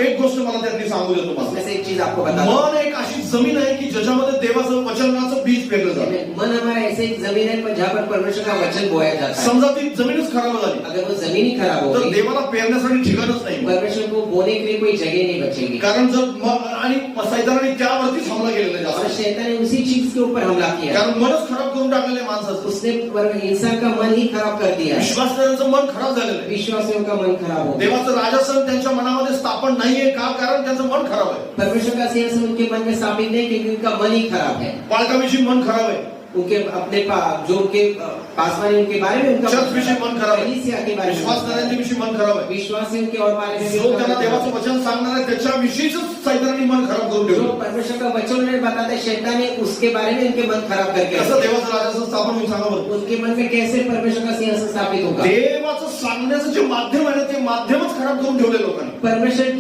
एक गोष्ट मला त्यातली सांगू देतो मला. इसमें से एक चीज आपको बता दूं. मन एक अशी जमीन आहे की ज्याच्यामध्ये देवाचं वचनाचं बीज पेरलं जातं. मन हमारा ऐसे एक जमीन है पर जहाँ पर परमेश्वर का वचन बोया जाता है. समजा ती जमीनच खराब झाली अगर वो जमीन ही खराब हो तर गई, देवाला पेरण्यासाठी ठिकाणच नाही. परमेश्वर को बोने के लिए कोई जगह नहीं बचेगी. कारण आणि सैतानाने त्यावरतीच हमला केलेला और जास्त. शैतान ने उसी चीज के ऊपर हमला किया. कारण मनच खराब करून टाकलेले माणसाचं. उसने इंसान का मन ही खराब कर दिया. विश्वासणाऱ्यांचं मन खराब झालेलं आहे. विश्वासियों का मन खराब हो. देवाचं राजसन त्यांच्या मनामध्ये स्थापन नाहीये का? कारण त्यांचं मन खराब आहे. परमेश्वर का सिंहासन उनके मन में स्थापित नहीं क्योंकि उनका मन ही खराब है. बाळकाविषयी मन खराब आहे. उनके अपने जो उनके पासवानी उनके बारे में उनका चर्च विषयी मन खराब आहे. कलीसिया के बारे में, विश्वासणाऱ्यांच्या विषयी मन खराब आहे. विश्वासियों के और बारे में जो त्यांना देवाचं वचन सांगणार आहे त्याच्याविषयीच सैतानाने मन खराब करून जो ठेवलं. परमेश्वर का वचन उन्हें बताता है, शैतान ने उसके बारे में उनके मन खराब करके कसं देवाचं राजसन स्थापन होईल सांगा बरं. उनके मन में कैसे परमेश्वर का सिंहासन स्थापित होगा. देवाचं सांगण्याचं जे माध्यम आहे ना ते माध्यमच खराब करून ठेवले लोकांनी. परमेश्वर